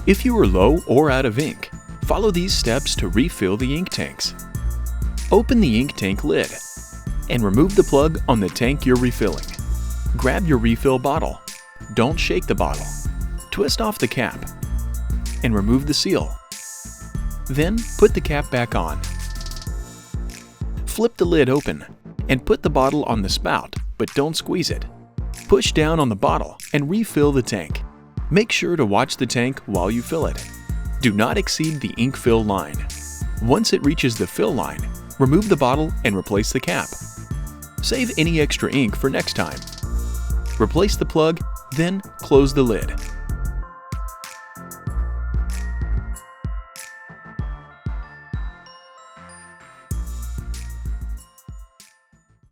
If you are low or out of ink, follow these steps to refill the ink tanks. Open the ink tank lid and remove the plug on the tank you're refilling. Grab your refill bottle. Don't shake the bottle. Twist off the cap and remove the seal. Then put the cap back on. Flip the lid open and put the bottle on the spout, but don't squeeze it. Push down on the bottle and refill the tank. Make sure to watch the tank while you fill it. Do not exceed the ink fill line. Once it reaches the fill line, remove the bottle and replace the cap. Save any extra ink for next time. Replace the plug, then close the lid.